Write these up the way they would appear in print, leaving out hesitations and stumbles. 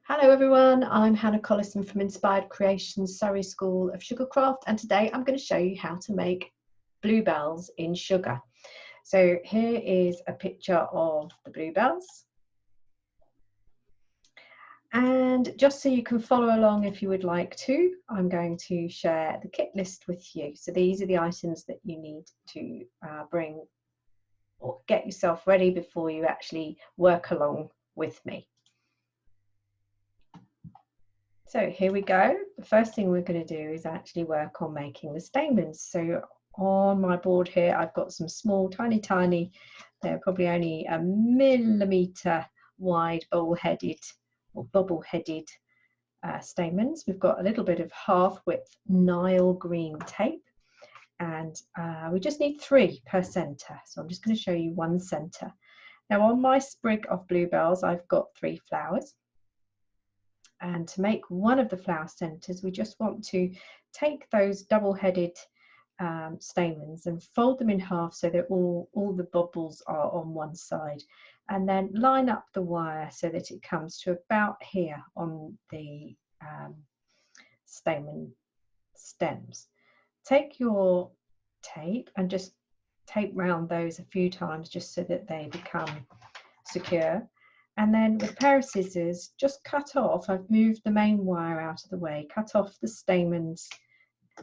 Hello everyone, I'm Hannah Collison from Inspired Creations Surrey School of Sugarcraft, and today I'm going to show you how to make bluebells in sugar. So here is a picture of the bluebells, and just so you can follow along if you would like to, I'm going to share the kit list with you. So these are the items that you need to bring or get yourself ready before you actually work along with me. So here we go. The first thing we're going to do is actually work on making the stamens. So on my board here, I've got some small, tiny, they're probably only a millimetre wide bowl-headed or bobble-headed stamens. We've got a little bit of half-width Nile green tape, and we just need 3 per centre. So I'm just going to show you one centre. Now on my sprig of bluebells, I've got 3 flowers. And to make one of the flower centres, we just want to take those double-headed stamens and fold them in half so that all the bubbles are on one side, and then line up the wire so that it comes to about here on the stamen stems. Take your tape and just tape round those a few times just so that they become secure. And then with a pair of scissors, just cut off, I've moved the main wire out of the way, cut off the stamens,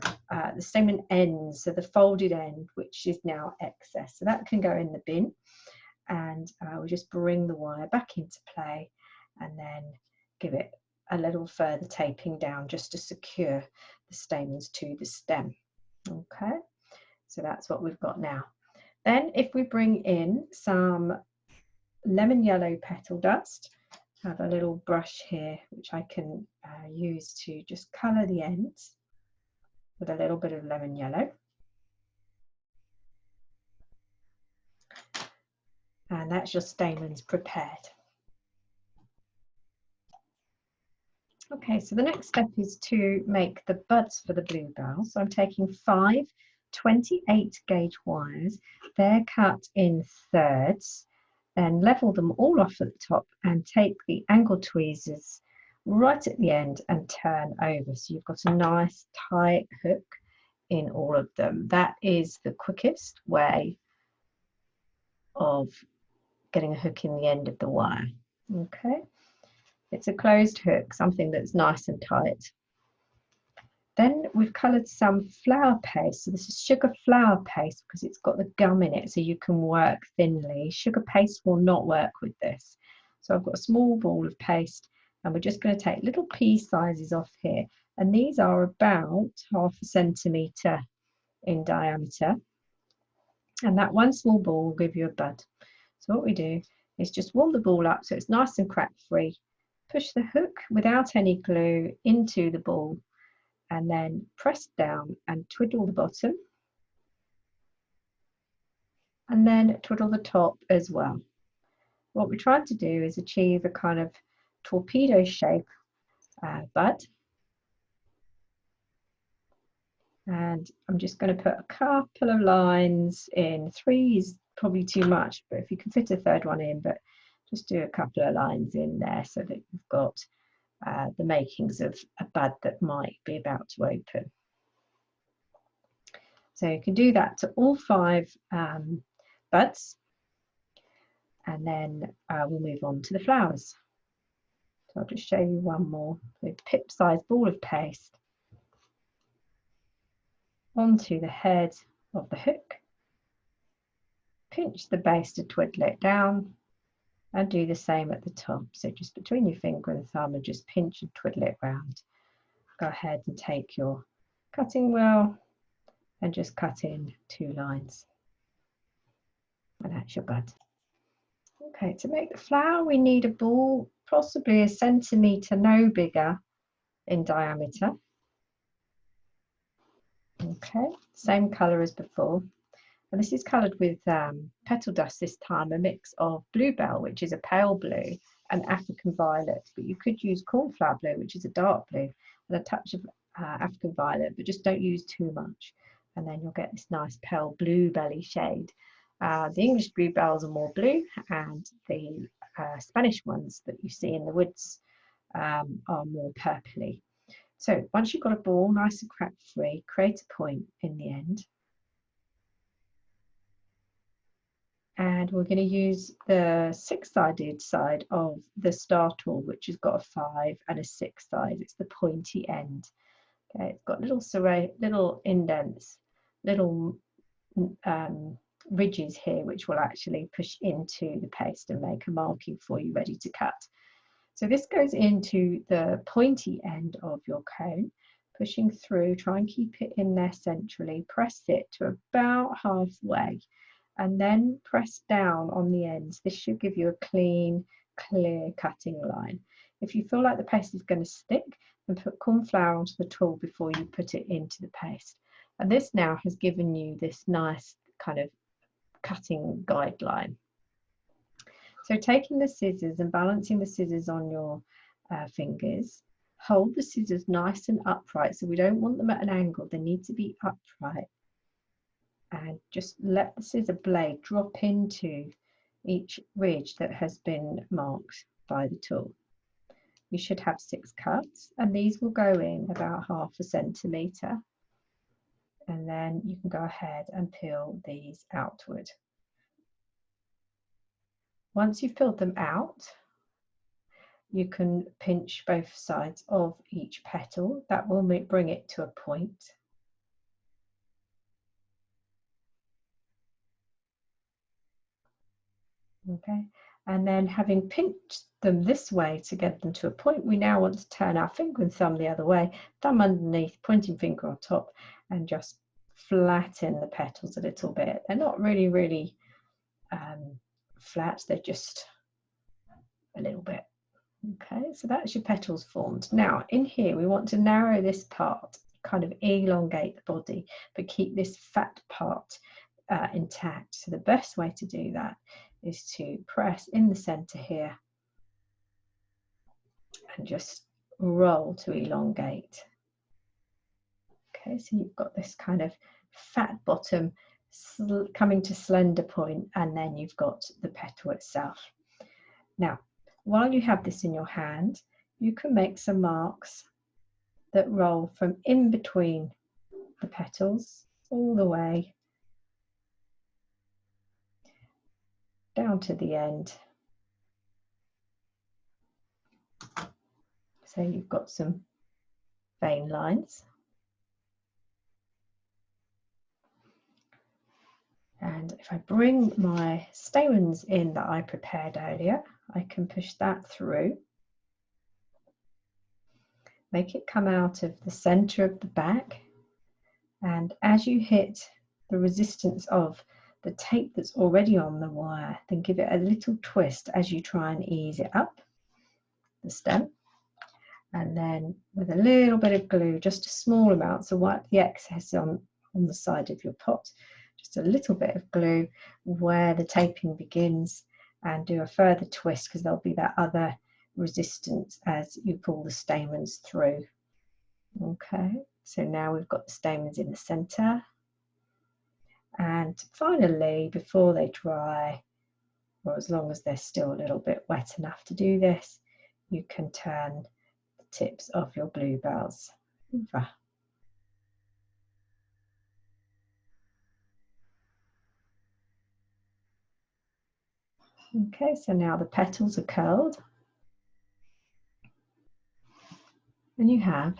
the stamen ends, so the folded end, which is now excess. So that can go in the bin, and we'll just bring the wire back into play and then give it a little further taping down just to secure the stamens to the stem. Okay, so that's what we've got now. Then if we bring in some lemon yellow petal dust, I have a little brush here which I can use to just colour the ends with a little bit of lemon yellow, and that's your stamens prepared. Okay, so the next step is to make the buds for the bluebell. So I'm taking 5 28 gauge wires, they're cut in thirds, then level them all off at the top and take the angle tweezers right at the end and turn over. So you've got a nice tight hook in all of them. That is the quickest way of getting a hook in the end of the wire. Okay, it's a closed hook, something that's nice and tight. Then we've coloured some flour paste. So this is sugar flour paste because it's got the gum in it, so you can work thinly. Sugar paste will not work with this. So I've got a small ball of paste, and we're just going to take little pea sizes off here. And these are about 1/2 centimetre in diameter. And that one small ball will give you a bud. So what we do is just warm the ball up so it's nice and crack free. Push the hook without any glue into the ball, and then press down and twiddle the bottom, and then twiddle the top as well. What we're trying to do is achieve a kind of torpedo shape bud, and I'm just going to put a couple of lines in. 3 is probably too much, but if you can fit a 3rd one in, but just do a couple of lines in there so that you've got the makings of a bud that might be about to open. So you can do that to all 5 buds, and then we'll move on to the flowers. So I'll just show you one more. So pip-sized ball of paste onto the head of the hook, pinch the base to twiddle it down, and do the same at the top. So just between your finger and thumb, and just pinch and twiddle it round. Go ahead and take your cutting wheel and just cut in 2 lines, and that's your bud. Okay, to make the flower we need a ball possibly 1 centimetre, no bigger, in diameter. Okay, same colour as before, and this is coloured with petal dust this time, a mix of bluebell, which is a pale blue, and African violet, but you could use cornflower blue, which is a dark blue, and a touch of African violet, but just don't use too much, and then you'll get this nice pale bluebelly shade. The English bluebells are more blue, and the Spanish ones that you see in the woods are more purpley. So once you've got a ball nice and crack free, create a point in the end. And we're going to use the 6-sided side of the star tool, which has got a 5 and a 6 side. It's the pointy end. Okay, it's got little indents, little ridges here, which will actually push into the paste and make a marking for you ready to cut. So this goes into the pointy end of your cone, pushing through. Try and keep it in there centrally. Press it to about halfway, and then press down on the ends. This should give you a clean, clear cutting line. If you feel like the paste is going to stick, then put corn flour onto the tool before you put it into the paste. And this now has given you this nice kind of cutting guideline. So taking the scissors and balancing the scissors on your fingers, hold the scissors nice and upright. So we don't want them at an angle, they need to be upright. And just let the scissor blade drop into each ridge that has been marked by the tool. You should have 6 cuts, and these will go in about 1/2 centimetre. And then you can go ahead and peel these outward. Once you've filled them out, you can pinch both sides of each petal. That will bring it to a point. Okay, and then having pinched them this way to get them to a point, we now want to turn our finger and thumb the other way, thumb underneath, pointing finger on top, and just flatten the petals a little bit. They're not really flat, they're just a little bit. Okay, so that's your petals formed. Now in here we want to narrow this part, kind of elongate the body, but keep this fat part intact. So the best way to do that is to press in the center here and just roll to elongate. Okay, so you've got this kind of fat bottom coming to slender point, and then you've got the petal itself. Now, while you have this in your hand, you can make some marks that roll from in between the petals all the way down to the end. So you've got some vein lines. And if I bring my stamens in that I prepared earlier, I can push that through. Make it come out of the center of the back. And as you hit the resistance of the tape that's already on the wire, then give it a little twist as you try and ease it up the stem. And then with a little bit of glue, just a small amount, so wipe the excess on the side of your pot, just a little bit of glue where the taping begins, and do a further twist because there'll be that other resistance as you pull the stamens through. Okay, so now we've got the stamens in the center. And finally, before they dry, or as long as they're still a little bit wet enough to do this, you can turn the tips of your bluebells over. Okay, so now the petals are curled, and you have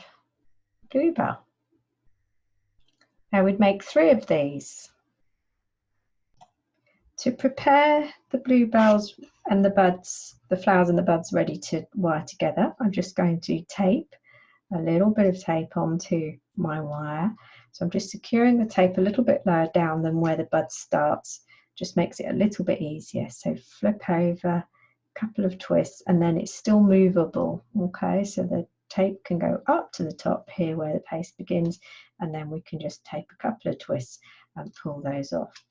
bluebell. Now we'd make 3 of these. To prepare the bluebells and the buds, the flowers and the buds ready to wire together, I'm just going to tape a little bit of tape onto my wire. So I'm just securing the tape a little bit lower down than where the bud starts. Just makes it a little bit easier. So flip over, a couple of twists, and then it's still movable. Okay, so the tape can go up to the top here where the paste begins, and then we can just tape a couple of twists and pull those off.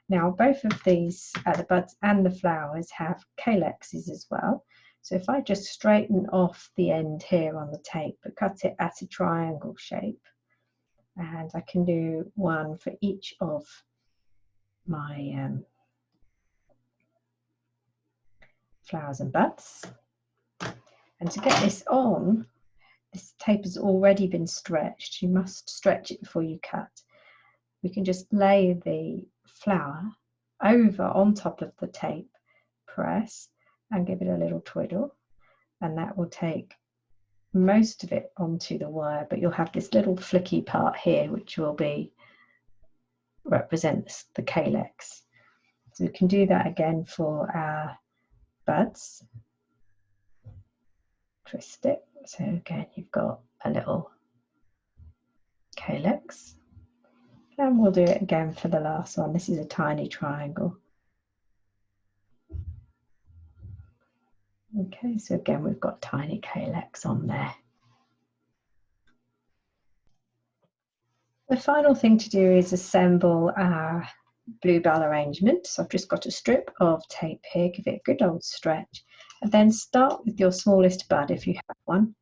Now both of these, the buds and the flowers, have calyxes as well. So if I just straighten off the end here on the tape, but cut it at a triangle shape, and I can do one for each of my flowers and buds. And And to get this on, this tape has already been stretched. You must stretch it before you cut. We can just lay the flower over on top of the tape, press and give it a little twiddle, and that will take most of it onto the wire, but you'll have this little flicky part here which will be represents the calyx. So we can do that again for our buds. Twist it. So again, you've got a little calyx. And we'll do it again for the last one. This is a tiny triangle. Okay, so again, we've got tiny calyx on there. The final thing to do is assemble our bluebell arrangement. So I've just got a strip of tape here, give it a good old stretch, and then start with your smallest bud if you have one.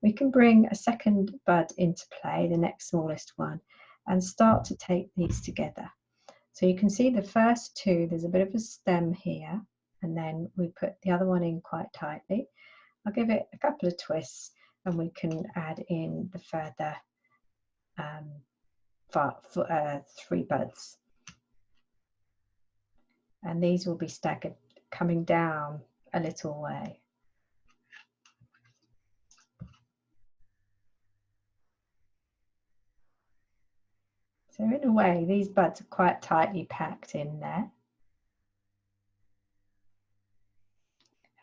We can bring a second bud into play, the next smallest one, and start to tape these together. So you can see the first two, there's a bit of a stem here, and then we put the other one in quite tightly. I'll give it a couple of twists and we can add in the further 3 buds. And these will be staggered coming down a little way. So in a way, these buds are quite tightly packed in there.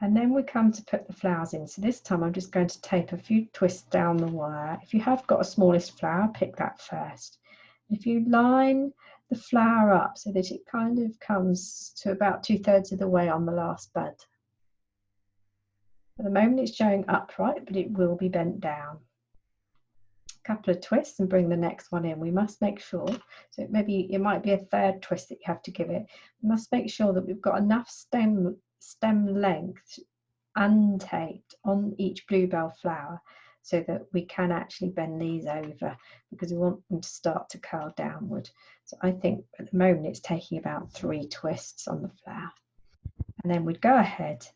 And then we come to put the flowers in. So this time I'm just going to tape a few twists down the wire. If you have got a smallest flower, pick that first. If you line the flower up so that it kind of comes to about 2/3 of the way on the last bud. At the moment it's showing upright, but it will be bent down. A couple of twists and bring the next one in. We must make sure, so maybe it might be a third twist that you have to give it. We must make sure that we've got enough stem length untaped on each bluebell flower so that we can actually bend these over, because we want them to start to curl downward. So I think at the moment it's taking about 3 twists on the flower. And then we'd go ahead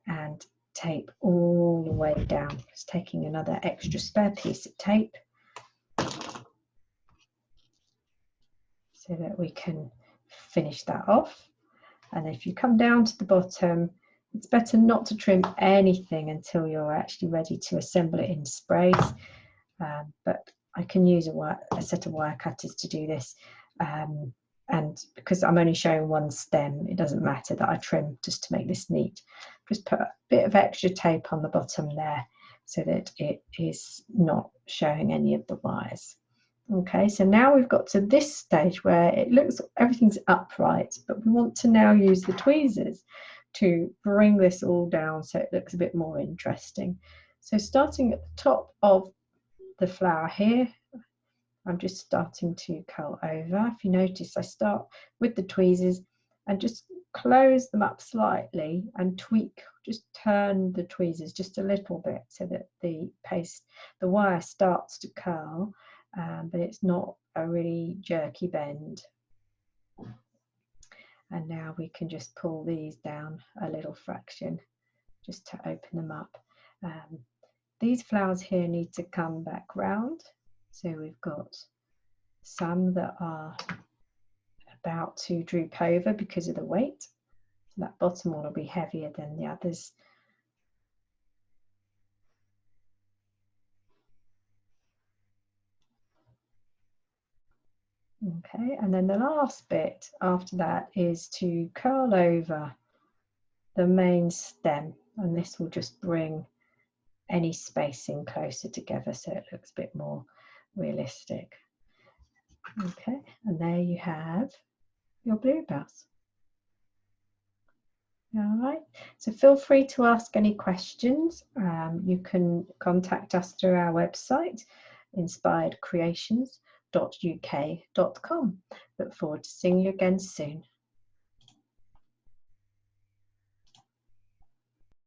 and tape all the way down. Just taking another extra spare piece of tape so that we can finish that off. And if you come down to the bottom, it's better not to trim anything until you're actually ready to assemble it in sprays. But I can use a set of wire cutters to do this. And because I'm only showing one stem, it doesn't matter that I trim just to make this neat. Just put a bit of extra tape on the bottom there so that it is not showing any of the wires. Okay, so now we've got to this stage where it looks everything's upright, but we want to now use the tweezers to bring this all down so it looks a bit more interesting. So starting at the top of the flower here, I'm just starting to curl over. If you notice, I start with the tweezers and just close them up slightly and tweak, just turn the tweezers just a little bit so that the wire starts to curl, but it's not a really jerky bend. And now we can just pull these down a little fraction just to open them up. These flowers here need to come back round. So we've got some that are about to droop over because of the weight. That bottom one will be heavier than the others. Okay, and then the last bit after that is to curl over the main stem, and this will just bring any spacing closer together so it looks a bit more realistic. Okay, and there you have your bluebells. All right, so feel free to ask any questions. You can contact us through our website, inspiredcreations.uk.com. Look forward to seeing you again soon.